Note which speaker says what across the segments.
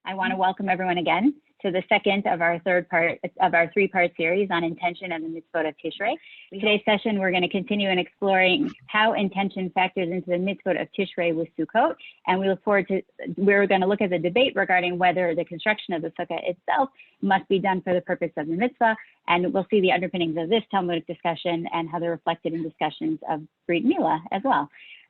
Speaker 1: I want to welcome everyone again to the second of our three-part series on intention and the Mitzvot of Tishrei. Today's session, we're going to continue in exploring how intention factors into the Mitzvot of Tishrei with Sukkot, and we look forward to, we're going to look at the debate regarding whether the construction of the sukkah itself must be done for the purpose of the mitzvah, and we'll see the underpinnings of this talmudic discussion and how they're reflected in discussions of brit milah as well.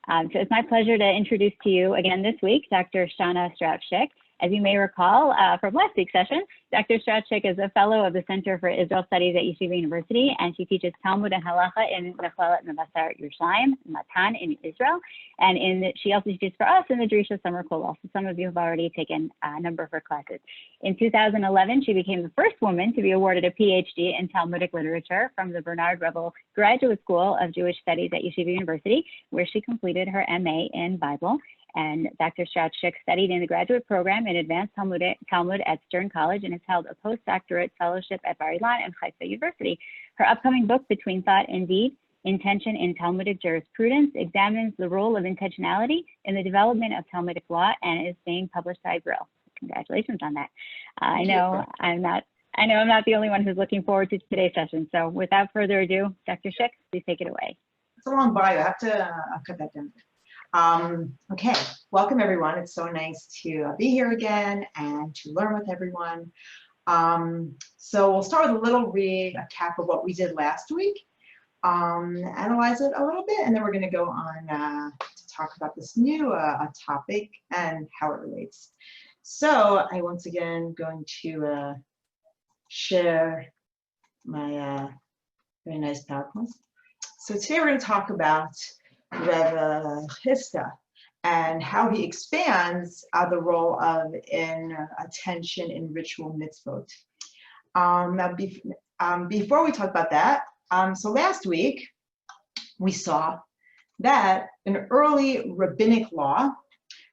Speaker 1: So it's my pleasure to introduce to you again this week, Dr. Shana Strauch Schick. As you may recall from last week's session, Dr. Strauch Schick is a fellow of the Center for Israel Studies at Yeshiva University, and she teaches Talmud and Halacha in Mechelet Mevasar Yerushalayim, Matan in Israel, and she also teaches for us in the Drisha Summer Kollel. So some of you have already taken a number of her classes. In 2011, she became the first woman to be awarded a PhD in Talmudic literature from the Bernard Revel Graduate School of Jewish Studies at Yeshiva University, where she completed her MA in Bible. And Dr. Strauch Schick studied in the graduate program in advanced Talmud at Stern College and has held a postdoctorate fellowship at Bar Ilan and Haifa University. Her upcoming book, Between Thought and Deed, Intention in Talmudic Jurisprudence, examines the role of intentionality in the development of Talmudic law and is being published by Brill. Congratulations on that. I know I'm not the only one who's looking forward to today's session. So without further ado, Dr. Schick, please take it away.
Speaker 2: It's a long bio. I have to cut that down. Okay, welcome everyone. It's so nice to be here again and to learn with everyone. So we'll start with a little recap of what we did last week, analyze it a little bit, and then we're going to go on to talk about this new topic and how it relates. So I once again going to share my very nice PowerPoint. So today we're going to talk about Rev Hista and how he expands the role of attention in ritual mitzvot. Before we talk about that, so last week we saw that an early rabbinic law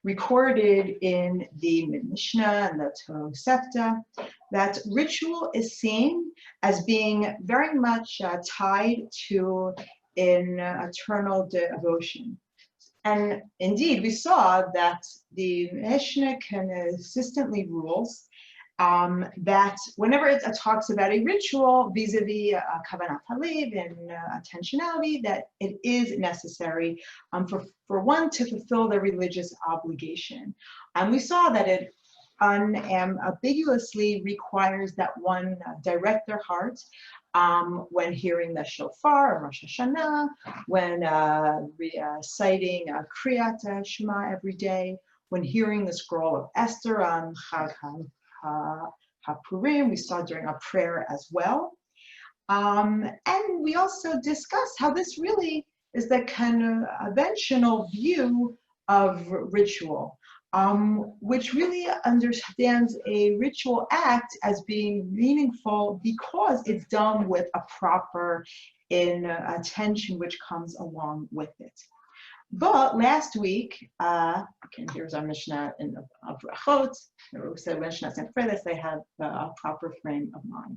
Speaker 2: recorded in the Mishnah and the Tosefta that ritual is seen as being very much tied to in eternal devotion. And indeed, we saw that the Mishnah consistently rules that whenever it talks about a ritual vis-a-vis kavanat halev and intentionality, that it is necessary for one to fulfill their religious obligation. And we saw that it unambiguously requires that one direct their heart when hearing the shofar or Rosh Hashana, when reciting Kriyat Shema every day, when hearing the scroll of Esther on Chag HaPurim, we saw during our prayer as well. And we also discussed how this really is the conventional view of ritual, which really understands a ritual act as being meaningful because it's done with a proper attention which comes along with it. But last week, here's our Mishnah in Brachot, we said Mishnah and Fredes, they have a proper frame of mind.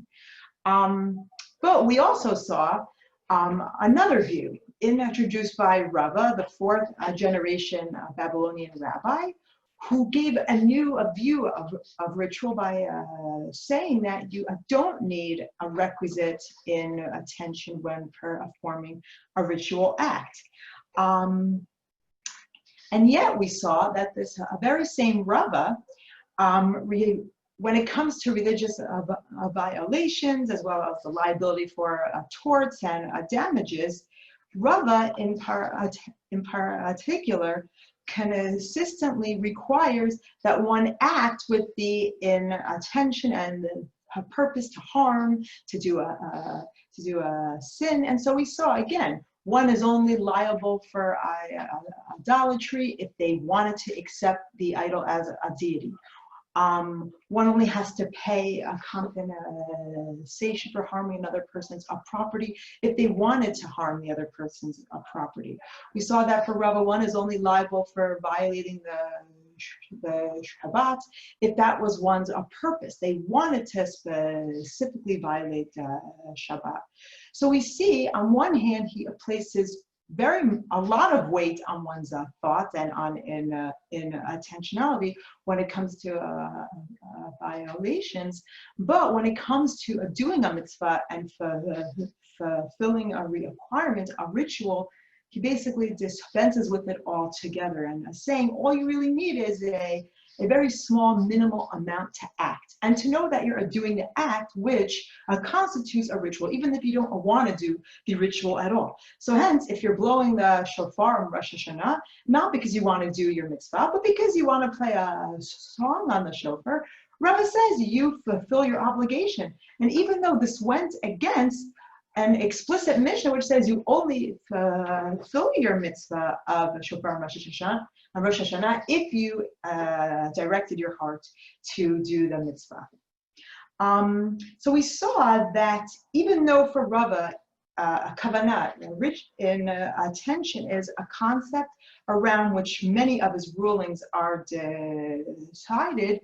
Speaker 2: But we also saw another view introduced by Rava, the fourth generation Babylonian rabbi, who gave a new view of ritual by saying that you don't need a requisite in attention when performing a ritual act. And yet we saw that this very same Rava, when it comes to religious violations as well as the liability for torts and damages, Rava in particular consistently requires that one act with the intention and the purpose to harm, to do a sin. And so we saw again, one is only liable for idolatry if they wanted to accept the idol as a deity. One only has to pay a compensation for harming another person's property if they wanted to harm the other person's property. We saw that for Rava, one is only liable for violating the Shabbat if that was one's purpose. They wanted to specifically violate Shabbat. So we see on one hand he places a lot of weight on one's thoughts and in intentionality when it comes to violations. But when it comes to doing a mitzvah and fulfilling a requirement, a ritual, he basically dispenses with it altogether and saying all you really need is a very small minimal amount to act, and to know that you're doing the act which constitutes a ritual, even if you don't want to do the ritual at all. So hence, if you're blowing the shofar on Rosh Hashana, not because you want to do your mitzvah, but because you want to play a song on the shofar, Rava says you fulfill your obligation. And even though this went against an explicit Mishnah which says you only fulfill your mitzvah of shofar on Rosh Hashana if you directed your heart to do the mitzvah. So we saw that even though for Rava, kavanah, rich in attention, is a concept around which many of his rulings are decided.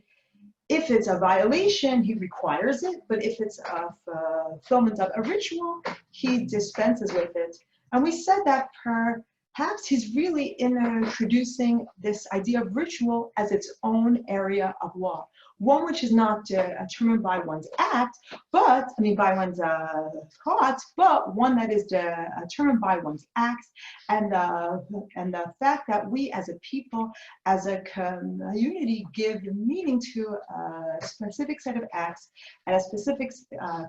Speaker 2: If it's a violation, he requires it, but if it's a fulfillment of a ritual, he dispenses with it. And we said that perhaps he's really introducing this idea of ritual as its own area of law, one which is not determined by one's act, by one's thoughts, but one that is determined by one's acts, and the fact that we as a people, as a community, give meaning to a specific set of acts at a specific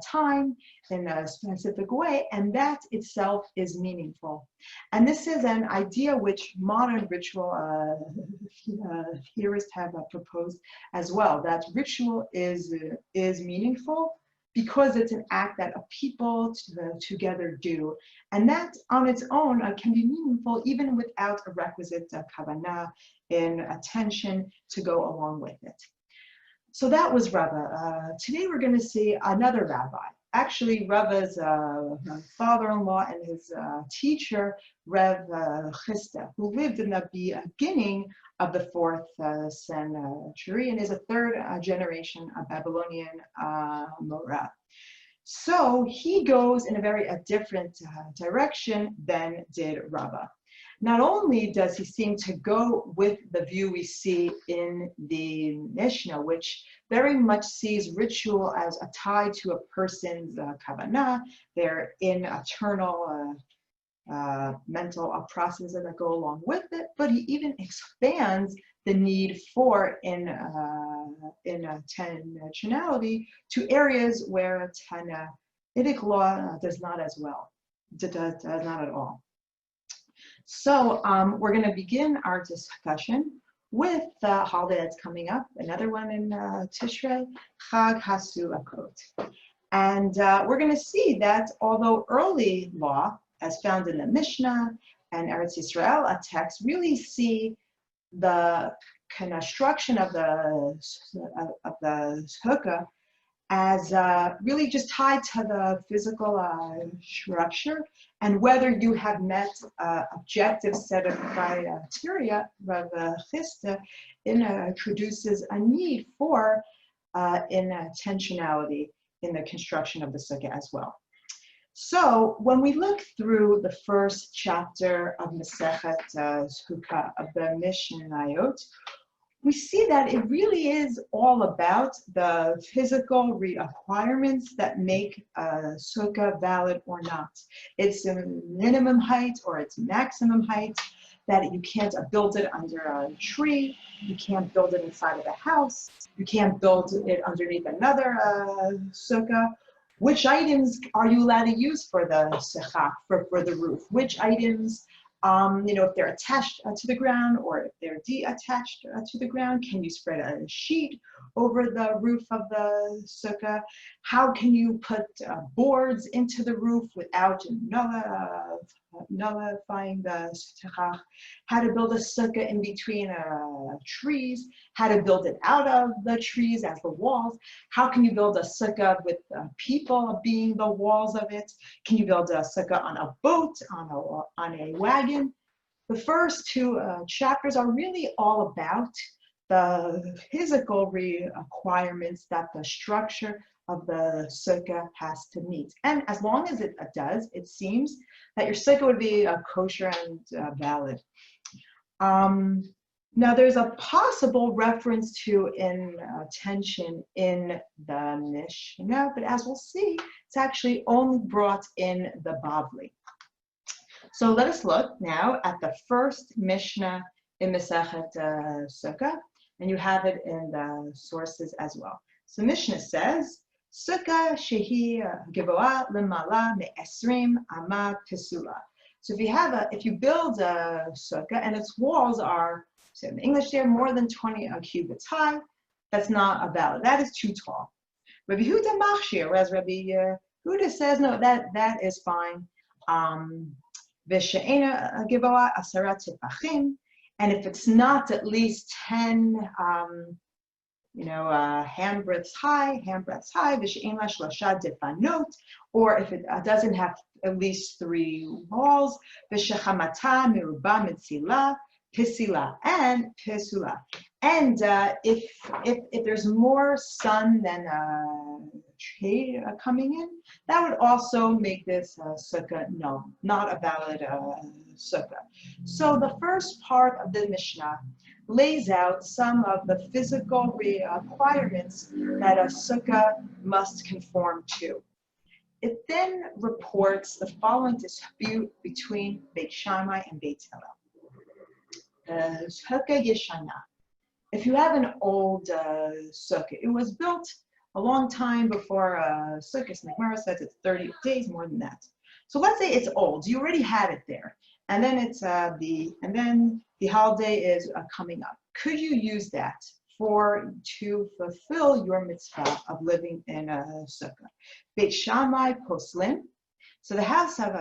Speaker 2: time in a specific way, and that itself is meaningful. And this is an idea which modern ritual theorists have proposed as well, that ritual is meaningful because it's an act that a people together do, and that on its own can be meaningful even without a requisite kavanah in attention to go along with it. So that was Rava. Today we're going to see another rabbi. Actually, Rava's father-in-law and his teacher, Rev Chisda, who lived in the beginning of the 4th century and is a third generation of Babylonian Morah. So he goes in a very different direction than did Rava. Not only does he seem to go with the view we see in the Mishnah, which very much sees ritual as a tie to a person's kavanah, their internal mental processes that go along with it, but he even expands the need for intentionality to areas where Tanaitic law does not as well, does not at all. So we're going to begin our discussion with the holiday that's coming up, another one in Tishrei, Chag HaSukkot. And we're going to see that although early law, as found in the Mishnah and Eretz Yisrael, a text, really see the construction of the sukkah as really just tied to the physical structure, and whether you have met objective set of criteria. Rav Chisda introduces a need for intentionality in the construction of the sukkah as well. So when we look through the first chapter of Masechet Sukkah of the Mishnayot, we see that it really is all about the physical requirements that make a sukkah valid or not. Its minimum height or its maximum height, that you can't build it under a tree, you can't build it inside of a house, you can't build it underneath another sukkah. Which items are you allowed to use for the sukkah, for the roof? Which items, if they're attached to the ground or if they're detached to the ground, can you spread a sheet over the roof of the sukkah? How can you put boards into the roof without nullifying the sukkah? How to build a sukkah in between trees? How to build it out of the trees as the walls? How can you build a sukkah with people being the walls of it? Can you build a sukkah on a boat, on a wagon? The first two chapters are really all about the physical requirements that the structure of the sukkah has to meet. And as long as it does, it seems that your sukkah would be kosher and valid. Now, there's a possible reference to intention in the Mishnah, but as we'll see, it's actually only brought in the Bavli. So let us look now at the first Mishnah in Masechet Sukkah, and you have it in the sources as well. So Mishnah says, Sukkah shehi giboah lemala me'esrim ama pisula. So if you build a sukkah and its walls are, so in English there, more than 20 cubits high, that's not a valid. That is too tall. Rabbi Huda machshir, whereas Rabbi Huda says, no, that is fine. V'she'ena giboah asara tefachim, and if it's not at least 10 handbreadths high, v'she'ena shlosha defanot, or if it doesn't have at least 3 walls, v'shechamata miruba mitzila, pisila, and pisula. And if there's more sun than shade coming in, that would also make this sukkah not a valid sukkah. So the first part of the Mishnah lays out some of the physical requirements that a sukkah must conform to. It then reports the following dispute between Beit Shammai and Beit Hillel. Sukkah Yeshana. If you have an old sukkah, it was built a long time before sukkah. The Gemara says it's 30 days, more than that. So let's say it's old. You already had it there, and then it's the holiday is coming up. Could you use that to fulfill your mitzvah of living in a sukkah? Beit Shammai poslim. So the house of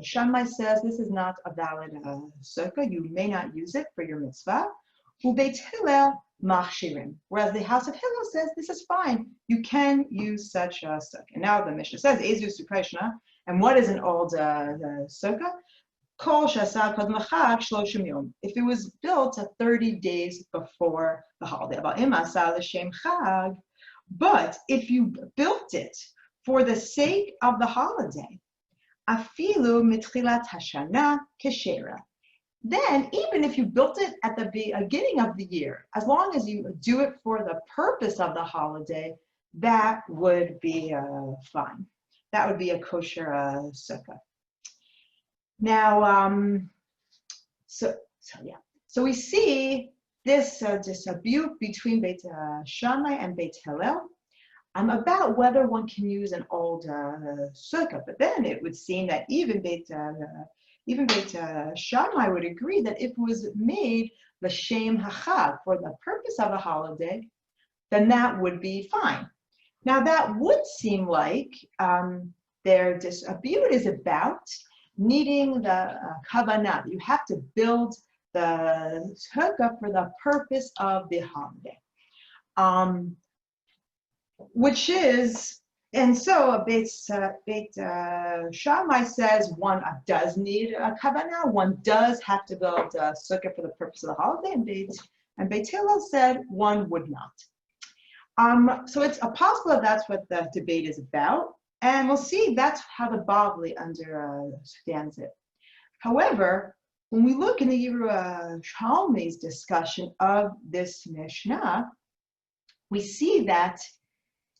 Speaker 2: Shammai says this is not a valid sukkah. You may not use it for your mitzvah. Beit Hillel machshirim. Whereas the house of Hillel says this is fine. You can use such a sukkah. And now the Mishnah says Ezu Sukkah. And what is an old sukkah? Kol shasa kodmachag shloshim yom. If it was built 30 days before the holiday, but if you built it for the sake of the holiday, afilu mitchilat hashana keshera. Then, even if you built it at the beginning of the year, as long as you do it for the purpose of the holiday, that would be fine. That would be a kosher sukkah. Now, so we see this dispute between Beit Shammai and Beit Hillel about whether one can use an old sukkah. But then it would seem that even Beit Shammai would agree that if it was made l'shem hachag, for the purpose of a holiday, then that would be fine. Now that would seem like their dispute is about needing the kavanah. You have to build the sukkah for the purpose of the holiday, which is. And so Beit Shammai says one does need a kavanah, one does have to build a sukkah for the purpose of the holiday, and Beit Hillel said one would not. So it's possible that that's what the debate is about, and we'll see that's how the Bavli understands it. However, when we look in the Yerushalmi's discussion of this Mishnah, we see that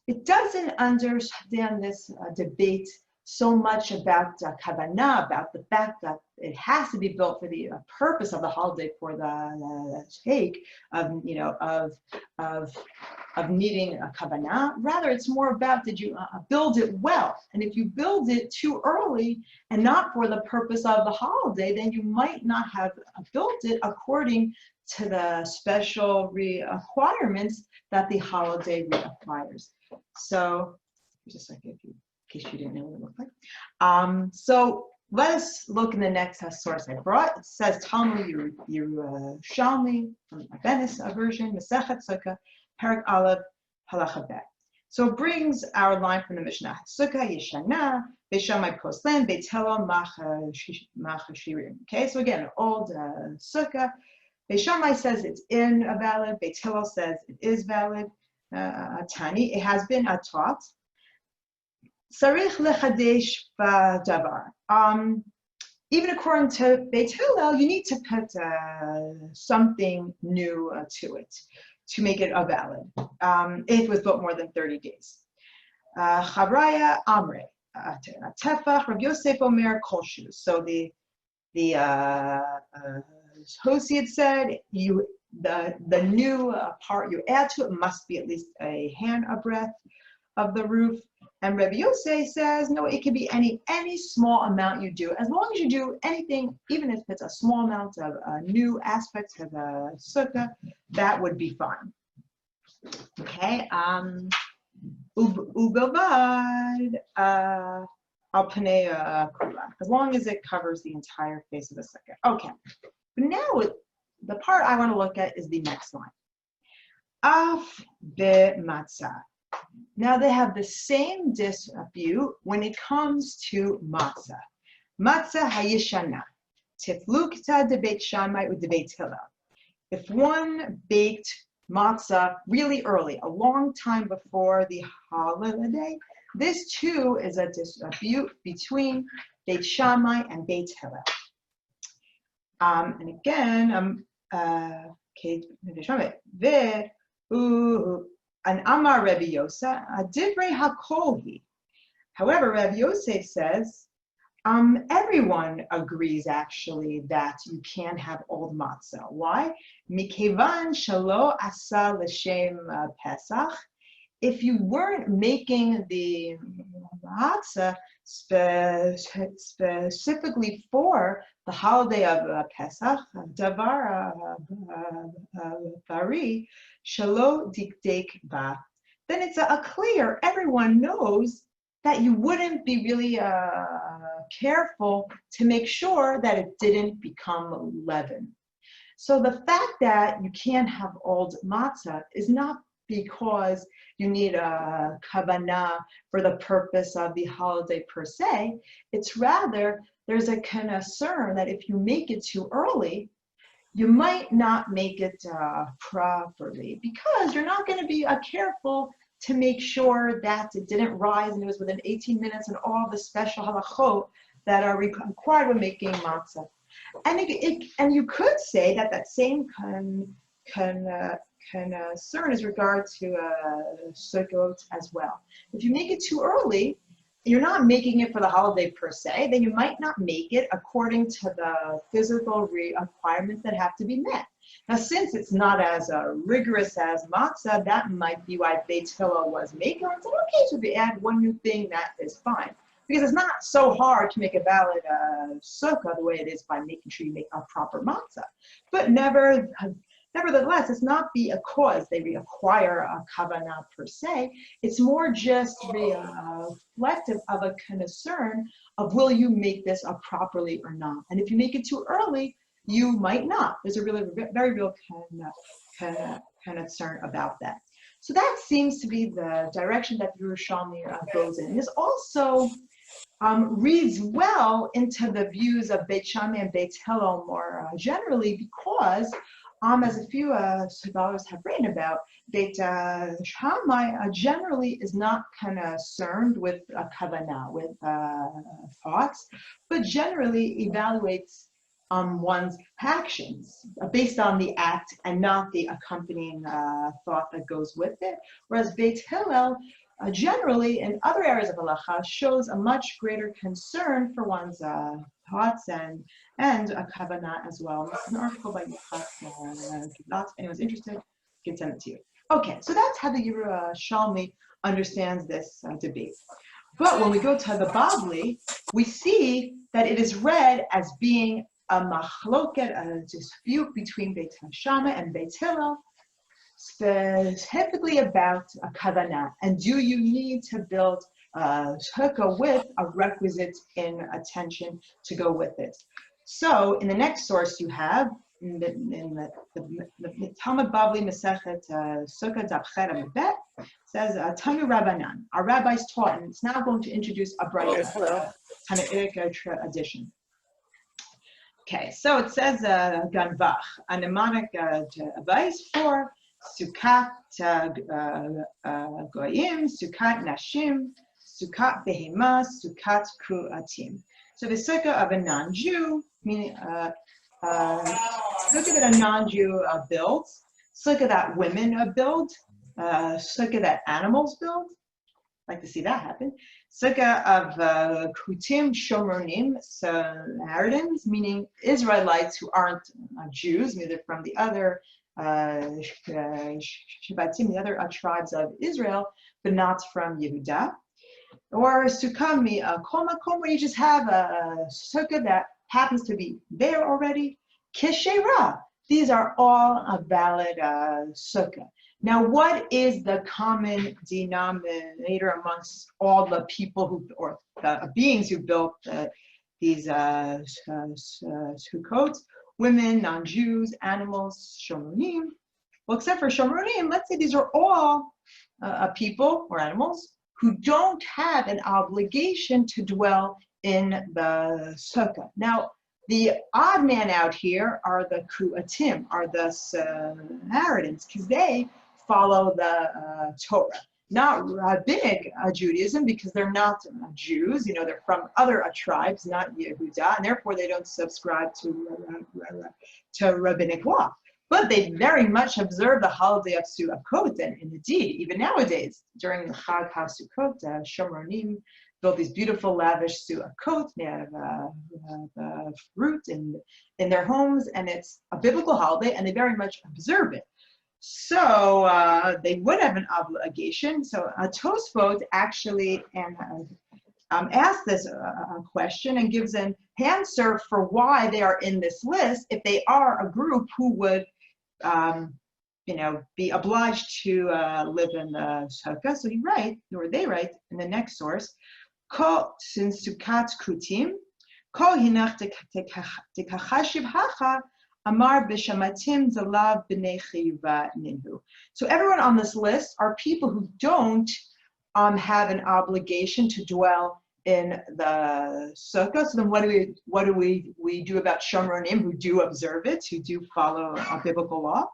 Speaker 2: it doesn't understand this debate so much about kavanah, about the fact that it has to be built for the purpose of the holiday, for the sake of needing a kavanah. Rather, it's more about, did you build it well? And if you build it too early and not for the purpose of the holiday, then you might not have built it according to the special requirements that the holiday requires. So, just like in case you didn't know what it looked like. So let us look in the next source I brought. It says Talmud Yerushalmi from my Venice version, Masechet Sukkah, Perek Aleph, Halacha Bet. So it brings our line from the Mishnah. Sukkah Yeshana, Beit Shammai poslim, Beit Hillel machshirim. Okay, so again, old sukkah. Beit Shammai says it's invalid. Beit Hillel says it is valid. Tani, it has been taught Sarich lechadesh b'davar. Even according to Beit Hillel, you need to put something new to it to make it valid. If it was built more than 30 days. Chavraya Amre, Tefach, Rav Yosef Omer Kolshu. So the Hosiad said the new part you add to it must be at least a hand breadth of the roof. And Rabbi Yosef says, no, it can be any small amount you do. As long as you do anything, even if it's a small amount of new aspects of the sukkah, that would be fine. Okay. Ubavad al panei kula, as long as it covers the entire face of the sukkah. Okay. But now the part I want to look at is the next line. Af be matzah. Now they have the same dispute when it comes to matzah. Matzah hayishana, tiflukta de Beit Shammai u de Beit Hillel. If one baked matzah really early, a long time before the holiday, this too is a dispute between Beit Shammai and Beit Hillel. And again, an Amar Rabbi Yosef, Divrei HaKolhi. However, Rabbi Yosef says, everyone agrees actually that you can't have old matzah. Why? Mikevan shalo asa l'shem Pesach. If you weren't making the matzah specifically for the holiday of Pesach, davar bari shalo dikdek ba, then it's a clear, everyone knows that you wouldn't be really careful to make sure that it didn't become leaven. So the fact that you can't have old matzah is not because you need a kavanah for the purpose of the holiday per se. It's rather there's a concern that if you make it too early, you might not make it properly because you're not going to be careful to make sure that it didn't rise and it was within 18 minutes and all the special halachot that are required when making matzah. And you could say that same concern is regard to Sukkot as well. If you make it too early, you're not making it for the holiday per se, then you might not make it according to the physical requirements that have to be met. Now, since it's not as rigorous as matzah, that might be why Beit Hillel was making it. And said, okay, so if you add one new thing, that is fine. Because it's not so hard to make a valid sukkah the way it is by making sure you make a proper matzah. But nevertheless, it's not a cause they require a kavanah per se. It's more just reflective of a concern of will you make this properly or not. And if you make it too early, you might not. There's a very real concern about that. So that seems to be the direction that Yerushalmi goes in. This also reads well into the views of Beit Shammai and Beit Hillel more generally because as a few scholars have written about, Beit Shammai generally is not concerned with kavanah, with thoughts, but generally evaluates one's actions based on the act and not the accompanying thought that goes with it. Whereas Beit Hillel generally in other areas of halacha shows a much greater concern for one's thoughts and a kavanah as well. This is an article by Yitzchak. If anyone's interested, I can send it to you. Okay, so that's how the Yerushalmi understands this debate. But when we go to the Bavli, we see that it is read as being a machloket, a dispute between Beit Shammai and Beit Hillel, specifically about a kavanah. And do you need to build a sukkah with a requisite intention to go with it? So in the next source you have, in the Talmud Bavli Masechet Sukkah Daf Chet Amud Bet, says Tanu Rabbanan. Our rabbis taught, and it's now going to introduce a bright Tanaitic tradition. Okay, so it says Ganvach, a mnemonic device for Sukkot Goyim, Sukkot Nashim, Sukkot behema, Sukkot kruatim. So the sukkah of a non-Jew, meaning sukkah that a non-Jew builds, sukkah that women build, sukkah that animals build. Like to see that happen. Sukkah of Kutim Shomronim, Samaritans, meaning Israelites who aren't Jews, neither from the other Shabbatim, the other tribes of Israel, but not from Yehuda. Or Sukkah mi Kol Makom, where you just have a sukkah that happens to be there already. Kishera. These are all a valid sukkah. Now, what is the common denominator amongst all the people who, or the beings who built these Sukkot? Women, non-Jews, animals, Shomronim. Well, except for Shomronim, let's say these are all people or animals who don't have an obligation to dwell in the sukkah. Now, the odd man out here are the Kruatim, are the Samaritans, because they follow the Torah. Not rabbinic Judaism, because they're not Jews, they're from other tribes, not Yehuda, and therefore they don't subscribe to rabbinic law. But they very much observe the holiday of Sukkot, and indeed, even nowadays, during the Chag HaSukkot, Shomronim build these beautiful, lavish Sukkot. They have fruit in their homes, and it's a biblical holiday, and they very much observe it. So they would have an obligation. So Tosfot actually asks this question and gives an answer for why they are in this list if they are a group who would be obliged to live in the sukkah. So they write in the next source, Ko sin Sukkot kutim, Ko hinach dekachashiv hacha, Amar b'shamatim zalav b'nei chiyuva ninhu. So everyone on this list are people who don't have an obligation to dwell in the sukkah. So then what do we do about Shomronim who do observe it, who do follow biblical law?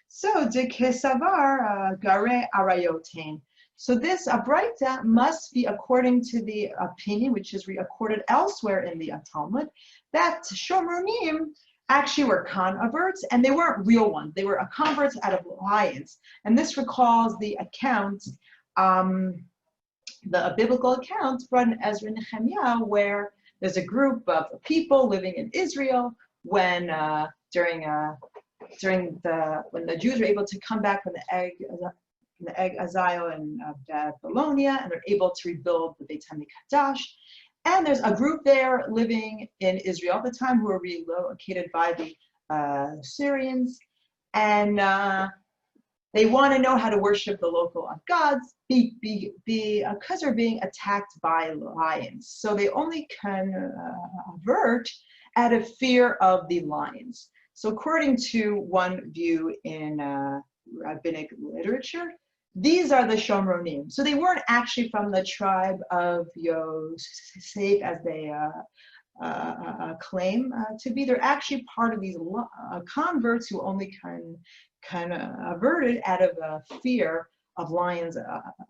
Speaker 2: So de kesavar gare arayotain. So this Braita must be according to the opinion which is recorded elsewhere in the Talmud that Shomronim actually were converts, and they weren't real ones. They were converts out of lions. And this recalls the account, the biblical account brought in Ezra and Nehemiah, where there's a group of people living in Israel when during when the Jews were able to come back from the exile in Babylonia, and they're able to rebuild the Beit HaMikdash. And there's a group there living in Israel at the time who were relocated by the Syrians, and they want to know how to worship the local gods because they're being attacked by lions. So they only convert out of fear of the lions. So according to one view in rabbinic literature, these are the Shomronim. So they weren't actually from the tribe of Yosef as they claim to be. They're actually part of these converts who only kind of averted out of fear of lions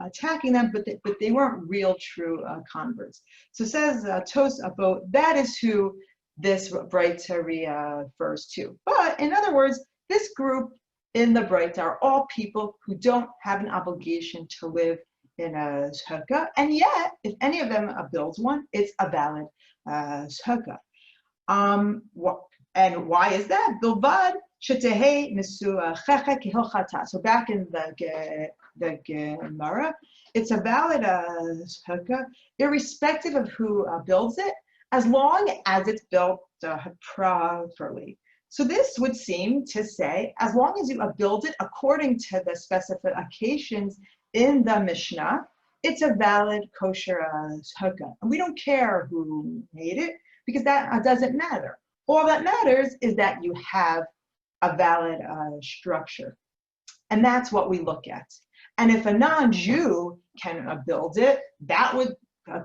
Speaker 2: attacking them, but they weren't real true converts. So says Tosafot, that is who this Braita refers to. But in other words, this group in the Braita are all people who don't have an obligation to live in a sukkah, and yet, if any of them builds one, it's a valid sukkah. And why is that? Bilvad shetehei mesuachecha kehilchata. So back in the Gemara, it's a valid sukkah, irrespective of who builds it, as long as it's built properly. So this would seem to say, as long as you build it according to the specifications in the Mishnah, it's a valid kosher sukkah. And we don't care who made it, because that doesn't matter. All that matters is that you have a valid structure. And that's what we look at. And if a non-Jew can build it, that would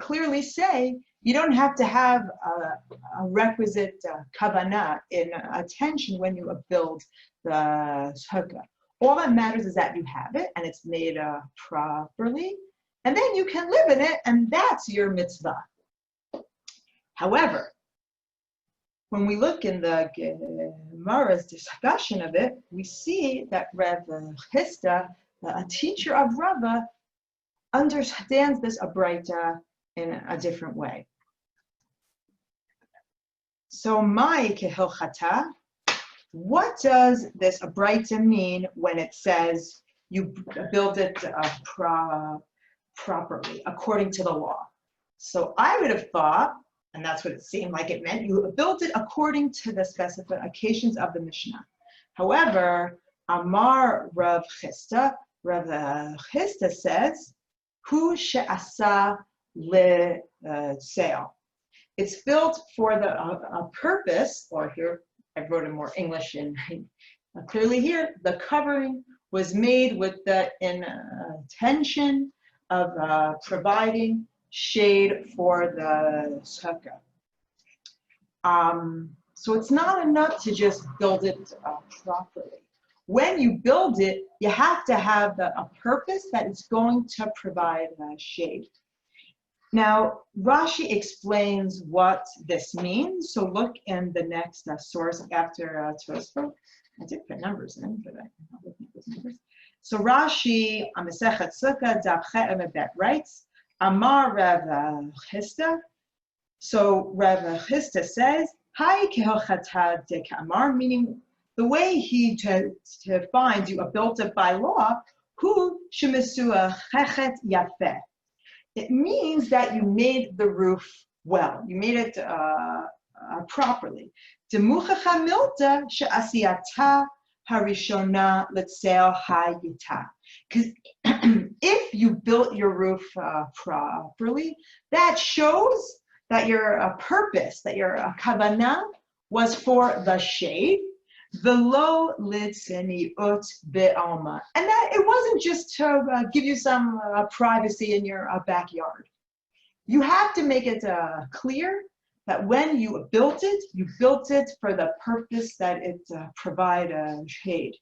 Speaker 2: clearly say you don't have to have a requisite kavanah in attention when you build the sukkah. All that matters is that you have it and it's made properly. and then you can live in it, and that's your mitzvah. However, when we look in the Gemara's discussion of it, we see that Rav Chisda, a teacher of Rava, understands this abraita in a different way. So, my kehilchata, what does this abraita mean when it says you build it properly, according to the law? So I would have thought, and that's what it seemed like it meant, you built it according to the specifications of the Mishnah. However, Amar Rav Chisda says, Hu she'asa le'seil. It's built for the a purpose, or here I wrote it more English and clearly here, the covering was made with the intention of providing shade for the sukkah. So it's not enough to just build it properly. When you build it, you have to have a purpose that is going to provide shade. Now, Rashi explains what this means. So look in the next source after Tosfot. I did put numbers in, but I don't look at those numbers. So Rashi, Masechet Sukkah, Daf Chet Amud Bet writes, Amar Rav Chisda. So Rav Chisda says, Hai kehilchata de ka'amar, meaning the way he defines you built it by law, hu shemisua chechet yafeh. It means that you made the roof well. You made it properly. Demuchacha milta she'asiyata harishona letzeil hayita. Because if you built your roof properly, that shows that your purpose, that your kavanah was for the shade, v'lo litzeniut be'alma, and that it wasn't just to give you some privacy in your backyard. You have to make it clear that when you built it for the purpose that it provide shade.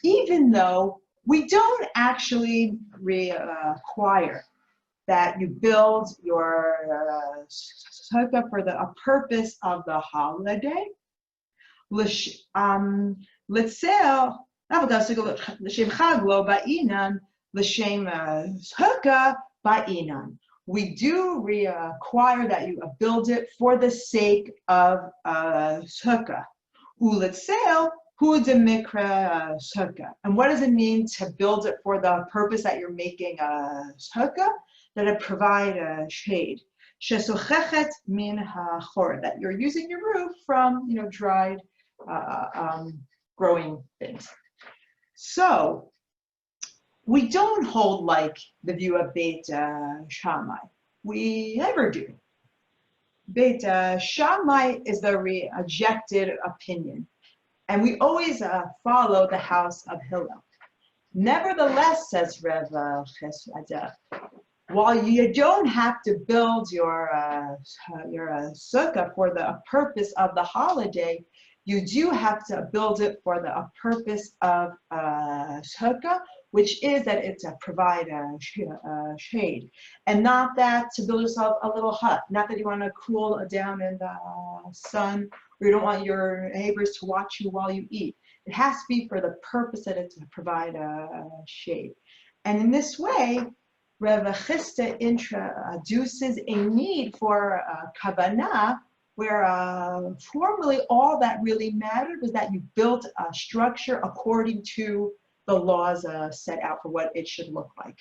Speaker 2: Even though we don't actually require that you build your sukkah for the purpose of the holiday. We do require that you build it for the sake of sukkah. And what does it mean to build it for the purpose that you're making a sukkah? That it provide a shade. That you're using your roof from dried growing things. So we don't hold like the view of Beit Shammai. We never do. Beit Shammai is the rejected opinion. And we always follow the house of Hillel. Nevertheless, says Rav Chisda, while you don't have to build your sukkah for the purpose of the holiday, you do have to build it for the purpose of sukkah, which is that it provide shade, and not that to build yourself a little hut, not that you want to cool down in the sun, or you don't want your neighbors to watch you while you eat. It has to be for the purpose that it provide shade. And in this way, Rav Chisda introduces a need for kavanah, where formerly all that really mattered was that you built a structure according to the laws set out for what it should look like.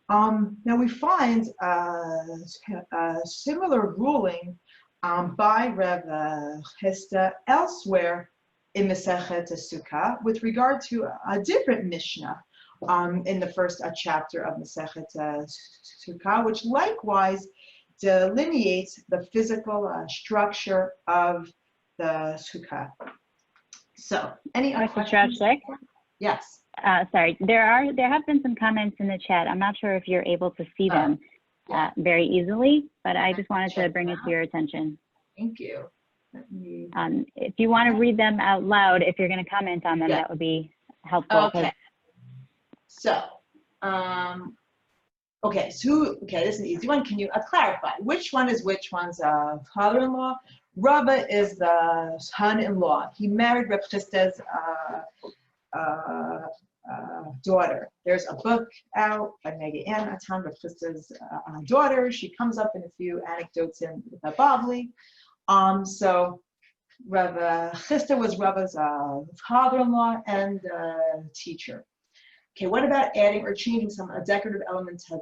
Speaker 2: Now we find a similar ruling by Rav Chisda elsewhere in Masechet Sukkah with regard to a different Mishnah in the first chapter of Masechet Sukkah, which likewise delineates the physical structure of the sukkah. So, any other questions? Yes.
Speaker 1: Sorry, there have been some comments in the chat. I'm not sure if you're able to see them very easily, but I just wanted to bring it to your attention.
Speaker 2: Thank you.
Speaker 1: If you want to read them out loud, if you're going to comment on them, that would be helpful.
Speaker 3: Okay. So, okay, so this is an easy one. Can you clarify which one is which one's father-in-law? Rabba is the son-in-law. He married Reb Chista's daughter. There's a book out by Maggie Ann Atan, Reb Chista's daughter. She comes up in a few anecdotes in the Bavli. So Rabbi Chista was Rabba's father-in-law and teacher. Okay, what about adding or changing a decorative element to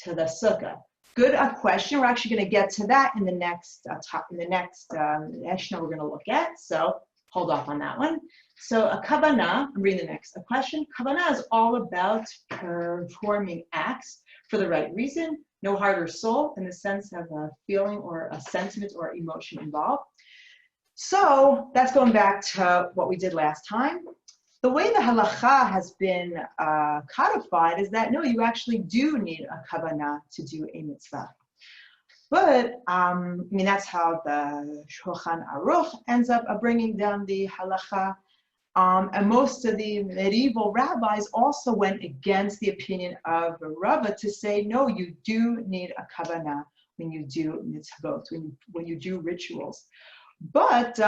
Speaker 3: the sukkah? Good question. We're actually going to get to that in the next Shana we're going to look at. So hold off on that one. So a kavanah. I'm reading the next question. Kavanah is all about performing acts for the right reason, no heart or soul, in the sense of a feeling or a sentiment or emotion involved. So that's going back to what we did last time. The way the halacha has been codified is that, no, you actually do need a kavanah to do a mitzvah. But, that's how the Shulchan Aruch ends up bringing down the halacha. And most of the medieval rabbis also went against the opinion of the Rabbah to say, no, you do need a kavanah when you do mitzvot, when you do rituals. But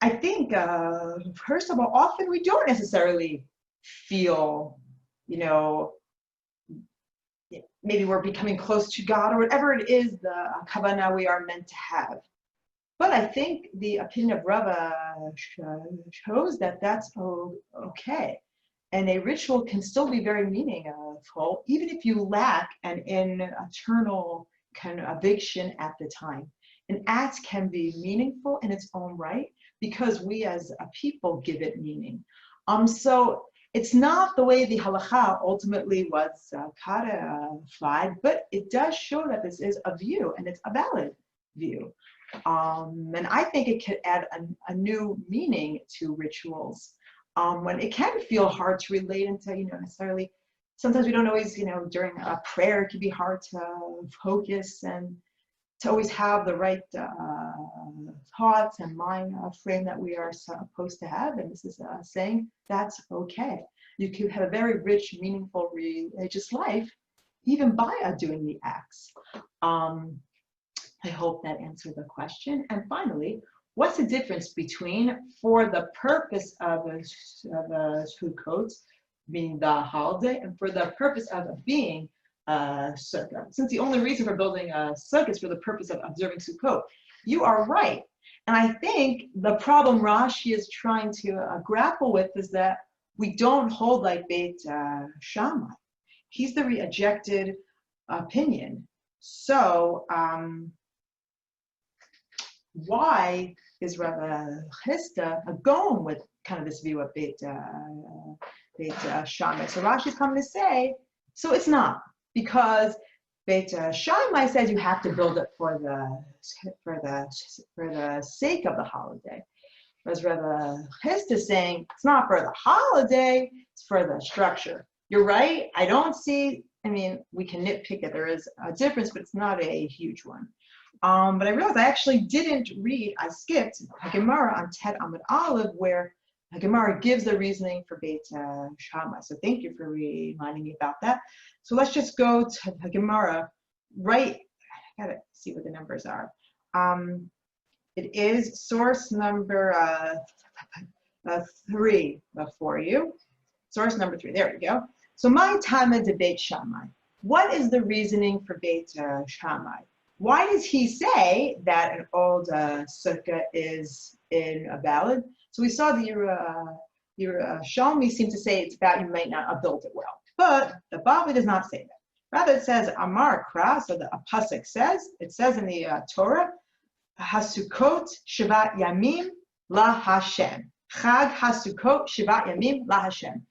Speaker 3: I think, first of all, often we don't necessarily feel, maybe we're becoming close to God or whatever it is, the kavanah we are meant to have. But I think the opinion of Rava shows that that's okay. And a ritual can still be very meaningful, even if you lack an internal conviction at the time. An act can be meaningful in its own right because we as a people give it meaning. So it's not the way the halacha ultimately was codified, but it does show that this is a view and it's a valid view. And I think it could add a new meaning to rituals when it can feel hard to relate into, necessarily. Sometimes we don't always, during a prayer, it can be hard to focus and to always have the right thoughts and mind frame that we are supposed to have. And this is saying that's okay. You can have a very rich, meaningful religious life, even by doing the acts. I hope that answered the question. And finally, what's the difference between for the purpose of a Sukkot, being the holiday, and for the purpose of being sukkah? Since the only reason for building a sukkah is for the purpose of observing Sukkot. You are right. And I think the problem Rashi is trying to grapple with is that we don't hold like Beit Shammai. He's the rejected opinion. So why is Rabbi Chista going with kind of this view of Beit Shammai? So Rashi's coming to say, so it's not, because Beit Shammai says you have to build it for the sake of the holiday. Whereas Rabbi Chista is saying it's not for the holiday, it's for the structure. You're right. I don't see, we can nitpick it. There is a difference, but it's not a huge one. But I realized I actually didn't read, I skipped a Gemara on Tet Amud Aleph, where a Gemara gives the reasoning for Beit Shammai. So thank you for reminding me about that. So let's just go to the Gemara, right? I gotta see what the numbers are. It is source number 3 for you. Source number 3, there we go. So my time of Beit Shammai. What is the reasoning for Beit Shammai? Why does he say that an old sukkah is invalid? So we saw the Yerushalmi seem to say it's about you might not have built it well. But the Bible does not say that. Rather it says Amar Kra, so the Pasuk says, it says in the Torah, Hasukot Shivat Yamim La Hashem. Chag Hasukot Shivat Yamim La Hashem.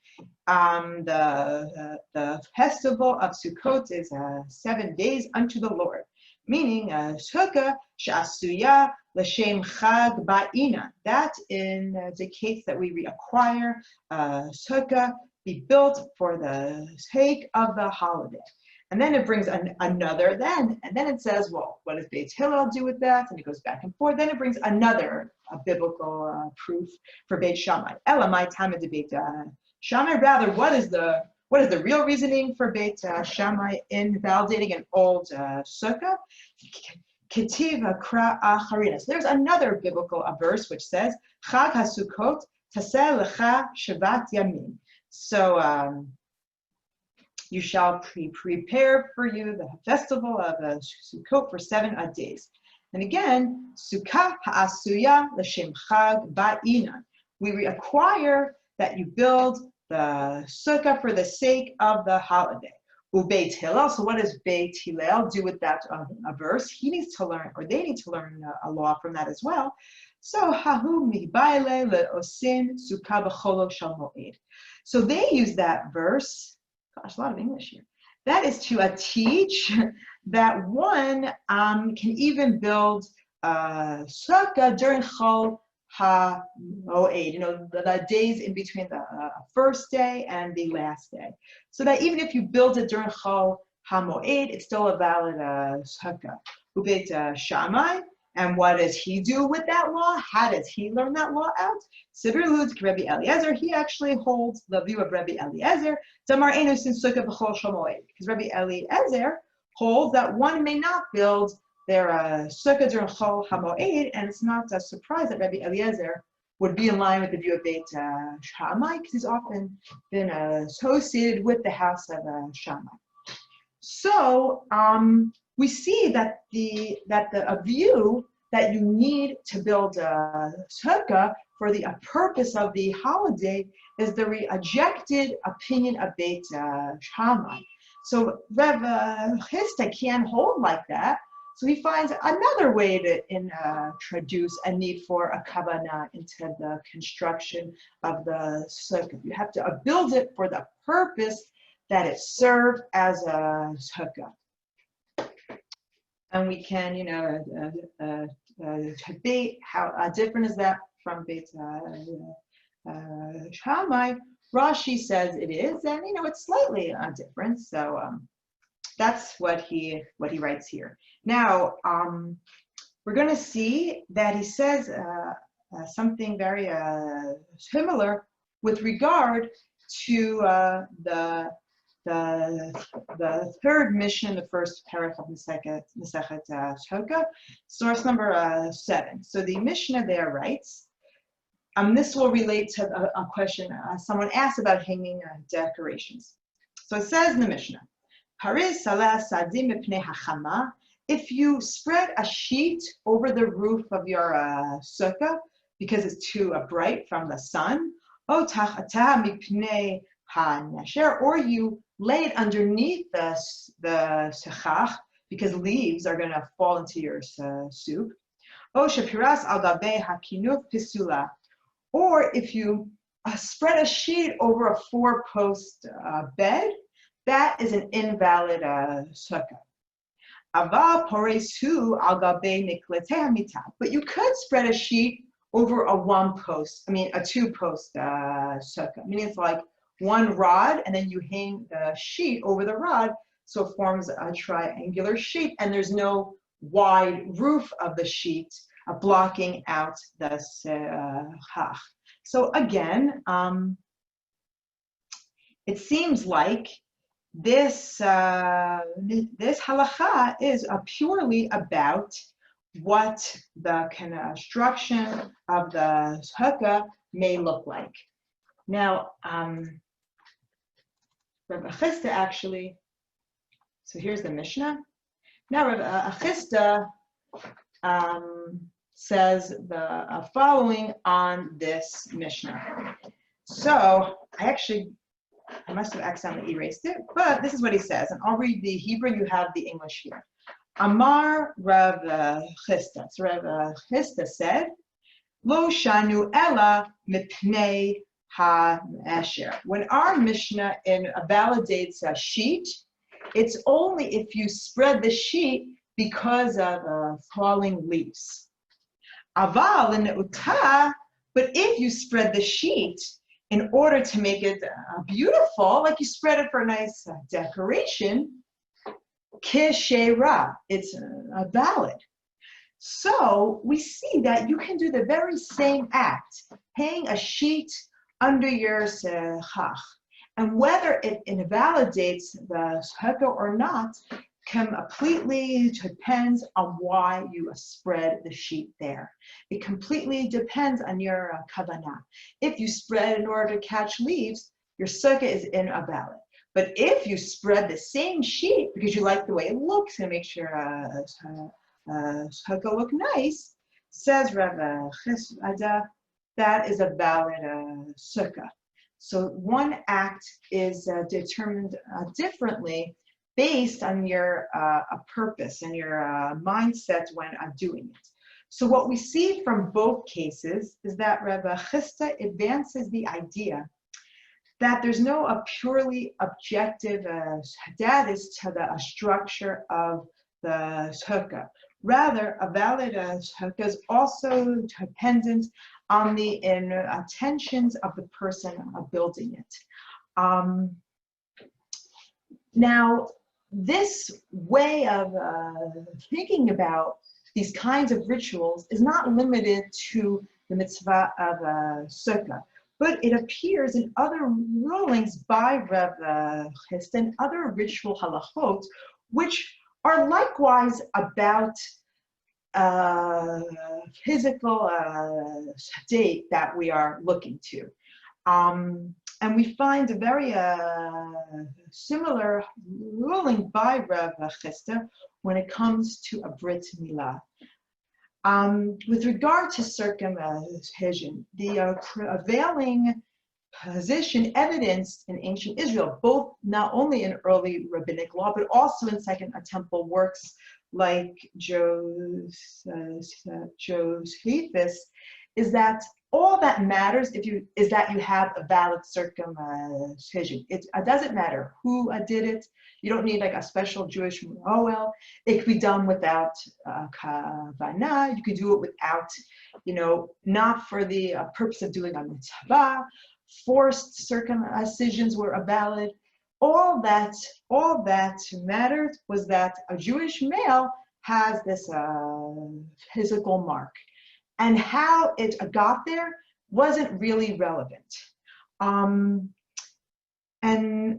Speaker 3: The festival of Sukkot is 7 days unto the Lord. Meaning, sukkah shasuya l'shem chag ba'ina. That indicates that we require sukkah be built for the sake of the holiday. And then it brings another then, and then it says, well, what does Beit Hillel do with that? And it goes back and forth. Then it brings another biblical proof for Beit Shammai. Elamai Tamid de Beit Shammai. Rather, what is the real reasoning for Beit Shammai in validating an old sukkah? Ketiva Kra Acharina. So there's another biblical verse which says, Chag HaSukkot Taseh Lecha Shavat Yamin. So you shall prepare for you the festival of Sukkot for 7 days. And again, Sukkah Ha'asuya L'Shem Chag Ba'ina. We require that you build the sukkah for the sake of the holiday. Beit Hillel. So what does Beit Hillel do with that verse? He needs to learn, or they need to learn a law from that as well. So hahu mibaile leosin sukkah b'cholo shel moed. So they use that verse. Gosh, a lot of English here. That is to teach that one can even build sukkah during chol ha-moed, the days in between the first day and the last day. So that even if you build it during chol ha-moed, it's still a valid sukkah. Ubeit Shammai, and what does he do with that law? How does he learn that law out? Sibir Lud Rabbi Eliezer, he actually holds the view of Rabbi Eliezer, Damar Enus in sukkah b'chol shel moed, because Rabbi Eliezer holds that one may not build their sukkah during Chol HaMoed, and it's not a surprise that Rabbi Eliezer would be in line with the view of Beit Shammai, because he's often been associated with the house of Shammai. So we see that the view that you need to build a sukkah for the purpose of the holiday is the rejected opinion of Beit Shammai. So Rev Chisda can't hold like that. So he finds another way to introduce a need for a kavanah into the construction of the sukkah. You have to build it for the purpose that it served as a sukkah. And we can, debate how different is that from Beit Shammai. Rashi says it is, and it's slightly different. So that's what he writes here. Now, we're going to see that he says something very similar with regard to the third mission in the first parach of Masechet Sukkah, source number 7. So the Mishnah there writes, this will relate to a question someone asked about hanging decorations. So it says in the Mishnah, if you spread a sheet over the roof of your sukkah because it's too bright from the sun, or you lay it underneath the Schick because leaves are going to fall into your soup, or if you spread a sheet over a 4-post bed, that is an invalid sukkah. But you could spread a sheet over a 2-post sukkah, meaning it's like one rod, and then you hang the sheet over the rod, so it forms a triangular sheet, and there's no wide roof of the sheet blocking out the Schick. So again, it seems like this halacha is purely about what the construction of the sukkah may look like. Now, Rabbi Chisda actually, so here's the Mishnah. Now, Rabbi Chisda says the following on this Mishnah. So I must have accidentally erased it, but this is what he says, and I'll read the Hebrew, you have the English here. Amar Rav Chisda. So Rav Chisda said, Lo shanu ela mipnei ha-esher. When our Mishnah validates a sheet, it's only if you spread the sheet because of falling leaves. Aval ne'utah, but if you spread the sheet in order to make it beautiful, like you spread it for a nice decoration,
Speaker 2: kishera, it's valid. So we see that you can do the very same act, hang a sheet under your sechach, and whether it invalidates the sukkah or not completely depends on why you spread the sheet there. It completely depends on your kavanah. If you spread in order to catch leaves, your sukkah is invalid. But if you spread the same sheet because you like the way it looks and makes your sukkah look nice, says Rav Chisda, that is a valid sukkah. So one act is determined differently based on your purpose and your mindset when doing it. So what we see from both cases is that Rav Chisda advances the idea that there's no purely objective status to the structure of the sukkah. Rather, a valid sukkah is also dependent on the intentions of the person building it. Now, this way of thinking about these kinds of rituals is not limited to the mitzvah of sukkah, but it appears in other rulings by Rav Chisda and other ritual halachot, which are likewise about physical state that we are looking to. And we find a very similar ruling by Rav Chisda when it comes to a brit milah. With regard to circumcision, the prevailing position evidenced in ancient Israel, both not only in early rabbinic law, but also in Second Temple works like Josephus, is that all that matters is that you have a valid circumcision. It doesn't matter who did it. You don't need like a special Jewish moel. It could be done without kavanah. You could do it without, not for the purpose of doing a mitzvah. Forced circumcisions were valid. All that mattered was that a Jewish male has this physical mark. And how it got there wasn't really relevant. And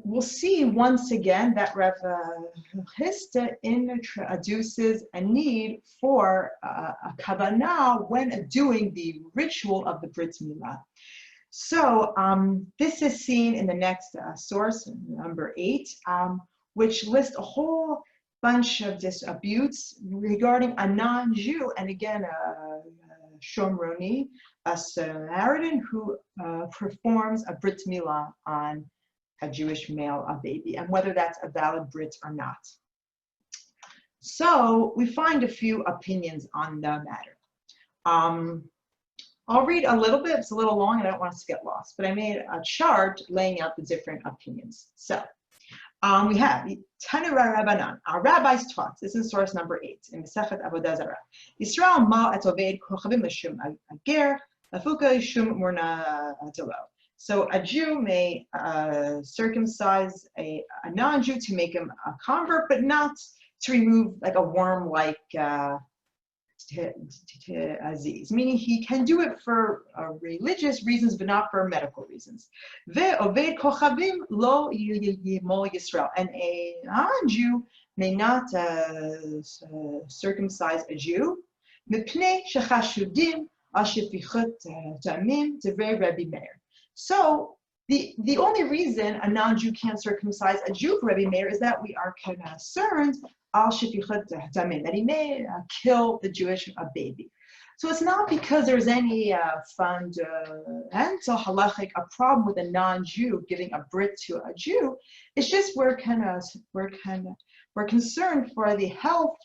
Speaker 2: we'll see once again that Rav Chisda introduces a need for a kavanah when doing the ritual of the brit milah. So this is seen in the next source, number 8, which lists a whole bunch of disputes regarding a non-Jew, and again, Shomroni, a Samaritan who performs a brit milah on a Jewish male, a baby, and whether that's a valid brit or not. So we find a few opinions on the matter. I'll read a little bit, it's a little long and I don't want us to get lost, but I made a chart laying out the different opinions. So we have Tanu Rabbanan, our rabbis taught, this is source number 8 in Masechet Avodah Zarah. Yisrael mal et oved kochavim l'shum ager, lafuka shum murna telo. So a Jew may circumcise a non-Jew to make him a convert, but not to remove like a worm-like disease, meaning he can do it for religious reasons, but not for medical reasons. Ve'oved kochavim lo yimol Yisrael, and a non-Jew may not circumcise a Jew. Mipnei shechashudim al shefichut damim divrei Rabbi Meir. So the only reason a non-Jew can't circumcise a Jew for Rabbi Meir is that we are concerned al shefichut damim, that he may kill the Jewish baby. So it's not because there's any fundamental halachic a problem with a non-Jew giving a brit to a Jew. It's just we're concerned for the health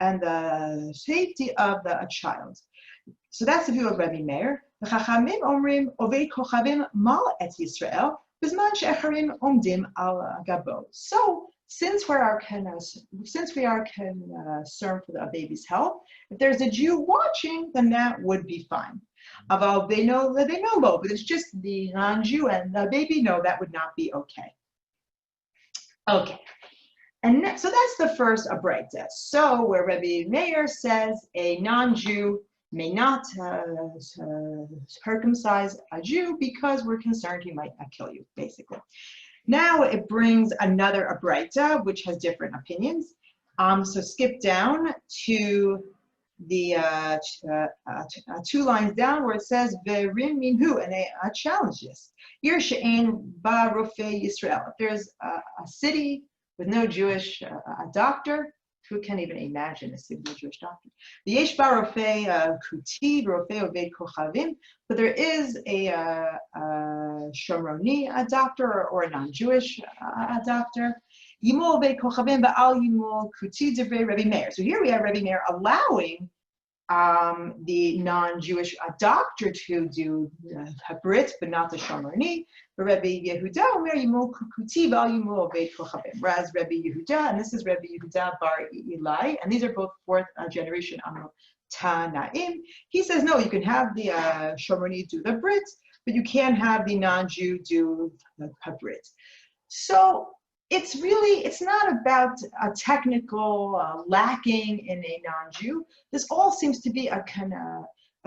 Speaker 2: and the safety of the child. So that's the view of Rabbi Meir. The Chachamim omrim oved kochavim mal et Yisrael b'zman she'acharim omdim al gabo. So since we are concerned for the baby's health, if there's a Jew watching, then that would be fine. Aval they know lo, but it's just the non-Jew and the baby. No, that would not be okay. Okay.
Speaker 3: So that's the first abraita. So where Rabbi Meir says a non-Jew may not circumcise a Jew because we're concerned he might kill you, basically. Now it brings another abraita, which has different opinions. So skip down to the 2 lines down where it says Ve'rim minhu, and I challenge this. Ir she'en ba rofei Yisrael. If there's a city with no Jewish doctor, who can even imagine a city with a Jewish doctor? V'yesh ba rofei kuti rofei oved kochavim, but there is a Shomroni, a doctor, or a non-Jewish doctor. Yimol oved kochavim ba'al yimol kuti divrei Rabbi Meir. So here we have Rabbi Meir allowing the non-Jewish doctor to do brit, but not the Shomroni. But Rabbi Yehuda omer yimol kuti ba'al yimol oved kochavim. Whereas Rabbi Yehuda, and this is Rabbi Yehuda bar Eli, and these are both 4th generation Tanaim. He says no, you can have the Shomroni do the brit, but you can't have the non-Jew do the brit. So it's not about a technical lacking in a non-Jew. This all seems to be a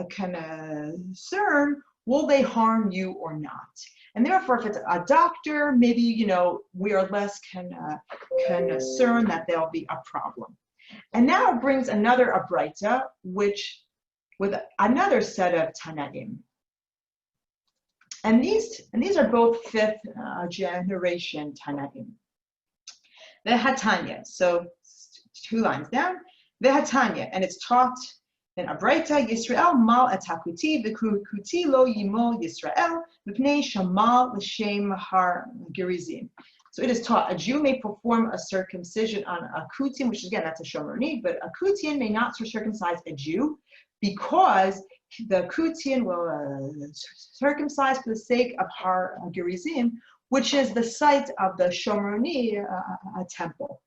Speaker 3: concern, will they harm you or not? And therefore, if it's a doctor, maybe, we are less concerned that there'll be a problem. And now it brings another abraita, which with another set of Tanaim. And these are both 5th generation Tanaim. Vehatanya, so 2 lines down, Vehatanya, and it's taught in Abraita, Yisrael mal etakuti, v'kuti lo yimol Yisrael, v'pnei shamal l'shem har gerizim. So it is taught, a Jew may perform a circumcision on a kutin, which again, that's a shomroni, but a kutin may not circumcise a Jew because the kutin will circumcise for the sake of har gerizim, which is the site of the Shomroni temple.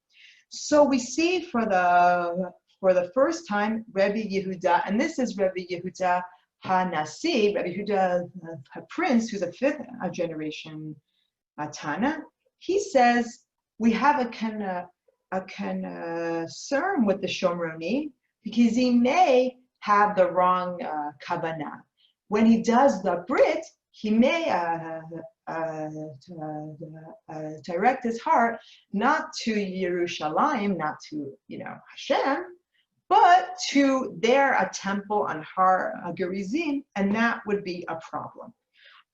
Speaker 3: So we see for the first time Rabbi Yehuda, and this is Rabbi Yehuda HaNasi, Rabbi Yehuda Prince, who's a 5th generation Tana. He says we have a concern with the Shomroni because he may have the wrong kavanah. When he does the brit, he may direct his heart not to Yerushalayim, not to Hashem, but to a temple on Har Gerizim, and that would be a problem.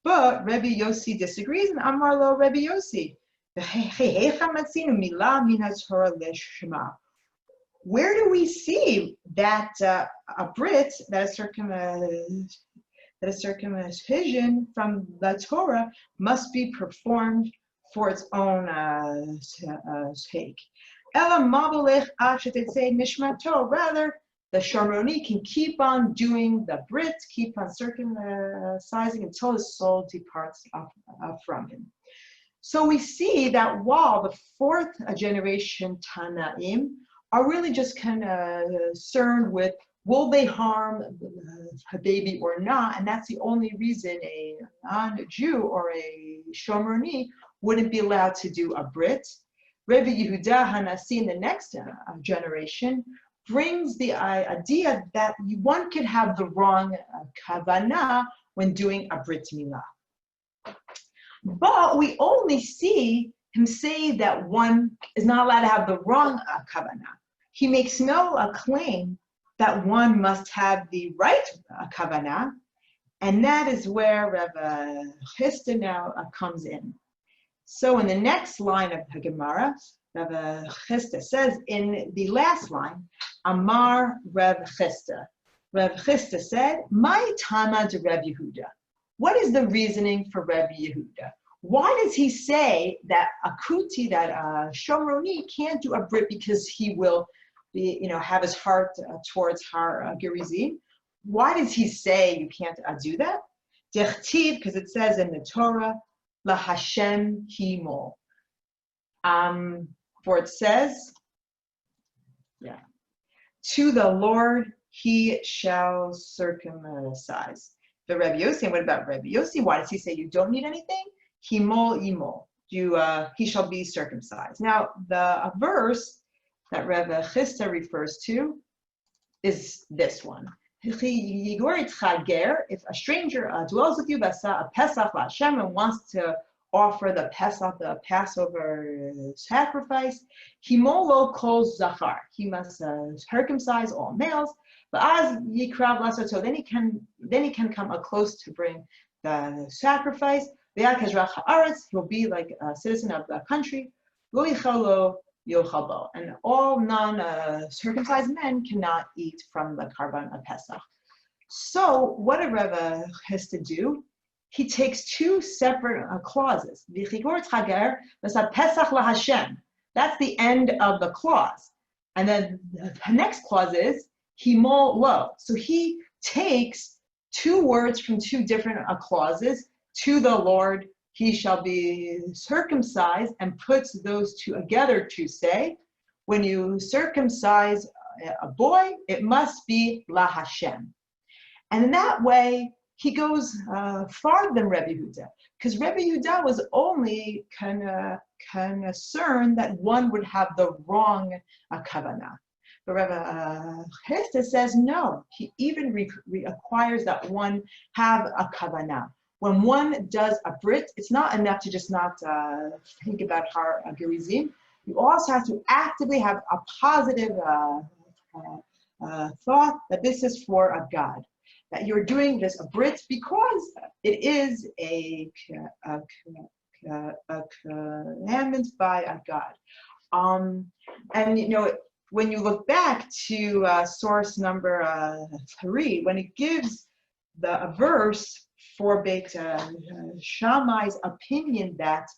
Speaker 3: But Rabbi Yossi disagrees, and Amar lo Rabbi Yossi, where do we see that a brit, that a circumcision from the Torah must be performed for its own sake? Rather, the Shomroni can keep on doing the brit, keep on circumcising until his soul departs from him. So we see that while the 4th generation Tanaim are really just concerned with will they harm a baby or not, and that's the only reason a non-Jew or a Shomroni wouldn't be allowed to do a brit. Rabbi Yehuda HaNasi in the next generation brings the idea that one could have the wrong kavanah when doing a brit milah. But we only see him say that one is not allowed to have the wrong kavanah. He makes no claim that one must have the right kavanah, and that is where Rav Chisda now comes in. So in the next line of the Gemara, Rav Chisda says in the last line, Amar Rav Chisda. Rav Chisda said, "My tama de Rav Yehuda." What is the reasoning for Rav Yehuda? Why does he say that a kuti, that a Shomroni can't do a brit because he will have his heart towards Har Gerizim? Why does he say you can't do that? Dechtiv, because it says in the Torah, La Hashem Himol. For it says, to the Lord he shall circumcise. The Rabbi Yossi, and what about Rabbi Yossi? Why does he say you don't need anything? Himol Imol. he shall be circumcised. Now, the verse that Rev Chisda refers to is this one. If a stranger dwells with you, a Pesach Hashem, and wants to offer the Pesach, the Passover sacrifice, Himolo kol zachar. He must circumcise all males. But as yikrav lasoto, then he can come close to bring the sacrifice. He'll be like a citizen of the country. And all non-circumcised men cannot eat from the karban of Pesach. So what did Reva has to do? He takes two separate clauses. That's the end of the clause. And then the next clause is himol lo. So he takes two words from two different clauses. To the Lord he shall be circumcised, and puts those two together to say, when you circumcise a boy, it must be la Hashem. And in that way, he goes farther than Rebbe Yehuda, because Rebbe Yehuda was only concerned that one would have the wrong kavanah. But Rebbe Chisda says no. He even requires that one have a kavanah. When one does a brit, it's not enough to just not think about har gerizim. You also have to actively have a positive thought that this is for a God, that you're doing this a brit because it is a commandment by a God. And you know, when you look back to source number 3, when it gives the verse for Beit Shammai's opinion that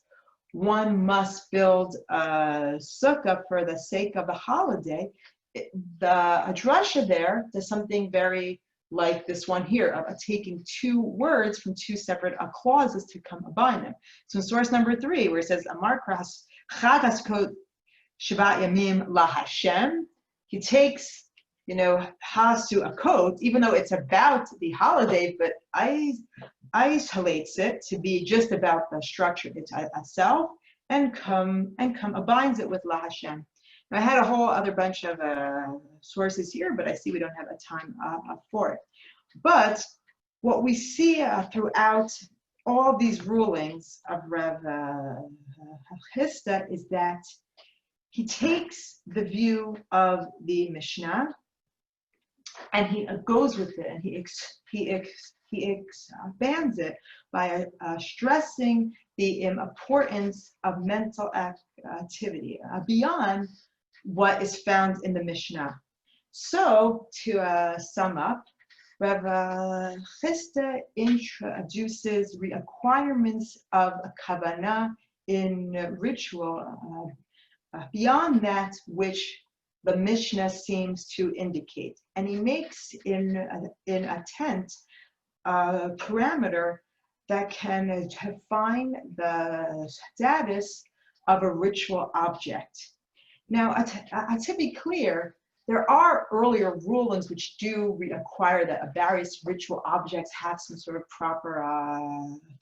Speaker 3: one must build a sukkah for the sake of the holiday, the drasha there does something very like this one here, of taking two words from two separate clauses to combine them. So in source number 3, where it says Amar Kras Chag HaSukkot Shivat Yamim La Hashem, he takes, you know, HaSukkot, even though it's about the holiday, but isolates it to be just about the structure itself, and combines it with La Hashem. Now, I had a whole other bunch of sources here, but I see we don't have a time for it. But what we see throughout all these rulings of Rev Chisda is that he takes the view of the Mishnah and he goes with it, and he expands it by stressing the importance of mental activity beyond what is found in the Mishnah. So to sum up, Rav Chisda introduces requirements of a kavanah in ritual beyond that which the Mishnah seems to indicate, and he makes in a tent a parameter that can define the status of a ritual object. Now, to be clear, there are earlier rulings which do require that various ritual objects have some sort of proper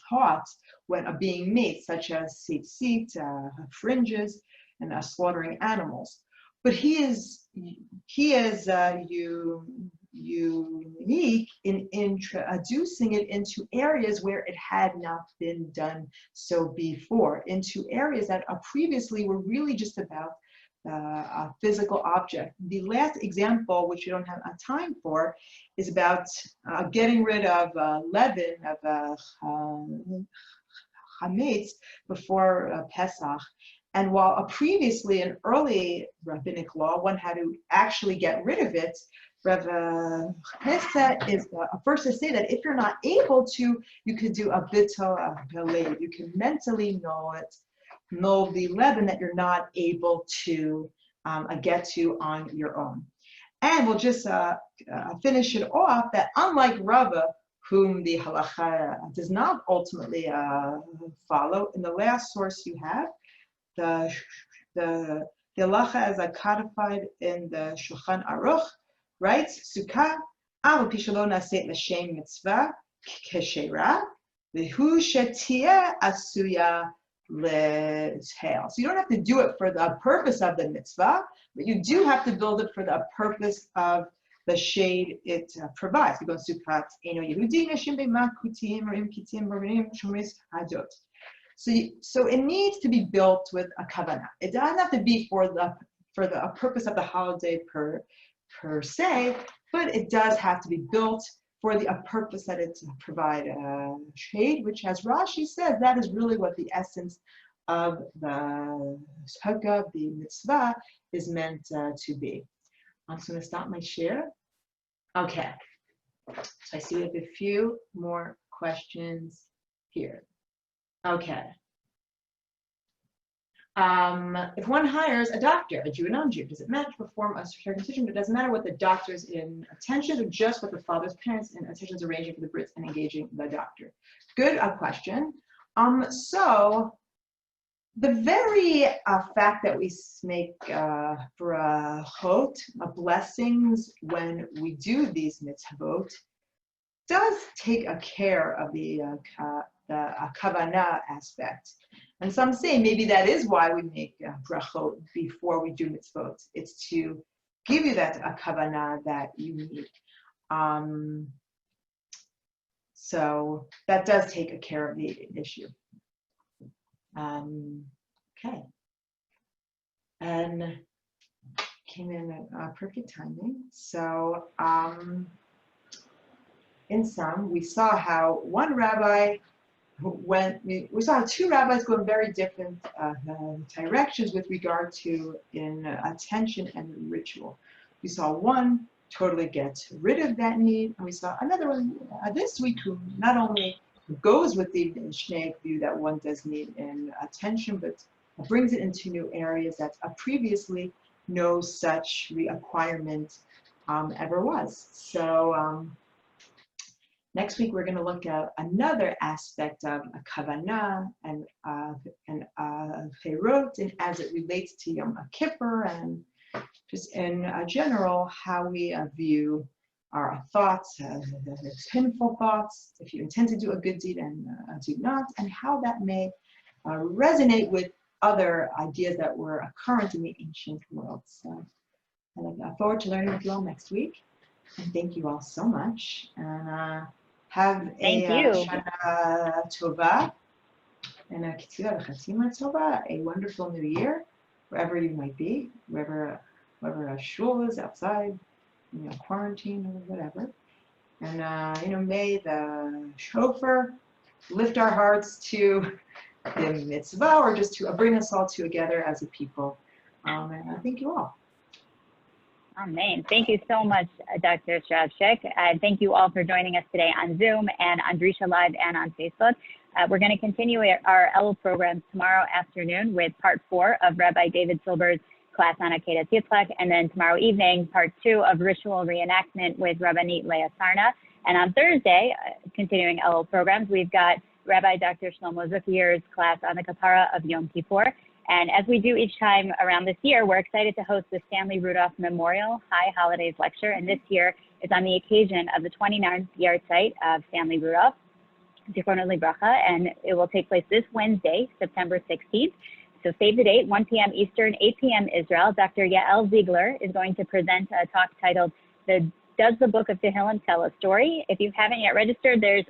Speaker 3: thought when being made, such as tzitzit, fringes, and slaughtering animals. But he is unique in introducing it into areas where it had not been done so before, into areas that previously were really just about a physical object. The last example, which we don't have time for, is about getting rid of leaven, of chametz, before Pesach. And while previously in early rabbinic law, one had to actually get rid of it, Rav Chisda is first to say that if you're not able to, you could do a bittul belev. You can mentally know the leaven that you're not able to get to on your own. And we'll just finish it off that unlike Rava, whom the halacha does not ultimately follow, in the last source you have, the halacha as codified in the Shulchan Aruch writes, Sukkah, aval pishalon naset l'shem mitzvah keshera, v'hu shetieh asuya
Speaker 2: l'tail. So you don't have to do it for the purpose of the mitzvah, but you do have to build it for the purpose of the shade it provides. We go to Sukkot, Eno Yehudi, Neshim Be'ma Kutim, Rim Kitim, Barim, Shomris, Hadot. So it needs to be built with a kavanah. It doesn't have to be for the purpose of the holiday per se, but it does have to be built for the purpose that it provide shade, which, as Rashi says, that is really what the essence of the sukkah, the mitzvah, is meant to be. I'm just going to stop my share. Okay, so I see we have a few more questions here. Okay. If one hires a doctor, a Jew and non-Jew, does it matter to perform a circumcision? It doesn't matter what the doctor's intentions or just what the father's parents' intentions arranging for the Brits and engaging the doctor. Good question. So the very fact that we make brachot, blessings, when we do these mitzvot, does take a care of the kavanah aspect. And some say maybe that is why we make brachot before we do mitzvot. It's to give you that kavanah that you need. So that does take care of the issue. Okay. And came in at perfect timing. So in sum, we saw how one rabbi we saw two rabbis go in very different directions with regard to intention and ritual. We saw one totally get rid of that need, and we saw another one this week who not only goes with the Schick view that one does need in attention, but brings it into new areas that previously no such requirement ever was. So next week we're going to look at another aspect of a kavanah and feirot, and as it relates to Yom Kippur, and just in general how we view our thoughts, sinful thoughts, if you intend to do a good deed and do not, and how that may resonate with other ideas that were current in the ancient world. So I look forward to learning with you all next week, and thank you all so much. And have a Shana Tova and a Ketila V'Chatima Tova, a wonderful new year, wherever you might be, wherever a shul is outside, quarantine or whatever. And may the shofar lift our hearts to the mitzvah, or just to bring us all together as a people. And I thank you all.
Speaker 1: Amen. Thank you so much, Dr. Schick. Thank you all for joining us today on Zoom and on Drisha Live and on Facebook. We're going to continue our Elul programs tomorrow afternoon with part 4 of Rabbi David Silber's class on Akedat Yitzchak, and then tomorrow evening, part 2 of ritual reenactment with Rabbanit Leah Sarna. And on Thursday, continuing Elul programs, we've got Rabbi Dr. Shlomo Zukier's class on the Kapara of Yom Kippur. And as we do each time around this year, we're excited to host the Stanley Rudolph Memorial High Holidays Lecture. And this year is on the occasion of the 29th yard site of Stanley Rudolph, Zichrono Libracha, and it will take place this Wednesday, September 16th. So save the date, 1 p.m. Eastern, 8 p.m. Israel. Dr. Yael Ziegler is going to present a talk titled, Does the Book of Tehillim Tell a Story? If you haven't yet registered, there's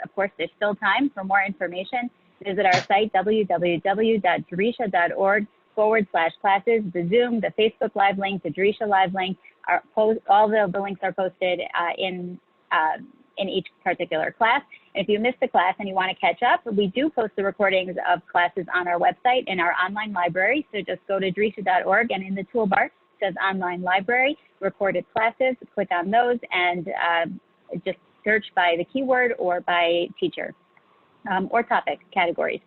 Speaker 1: still time for more information. Visit our site, www.drisha.org/classes. The Zoom, the Facebook Live link, the Drisha Live link, all the links are posted in each particular class. And if you missed the class and you want to catch up, we do post the recordings of classes on our website in our online library. So just go to drisha.org, and in the toolbar it says online library, recorded classes, click on those, and just search by the keyword or by teacher. Or topic categories.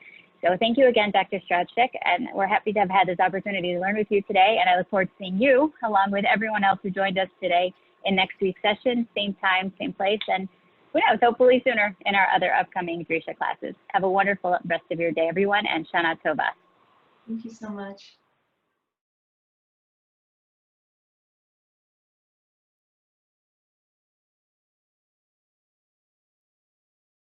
Speaker 1: So thank you again, Dr. Strauch, and we're happy to have had this opportunity to learn with you today, and I look forward to seeing you, along with everyone else who joined us today, in next week's session, same time, same place, and who knows, hopefully sooner in our other upcoming Drisha classes. Have a wonderful rest of your day, everyone, and Shana Tova.
Speaker 2: Thank you so much.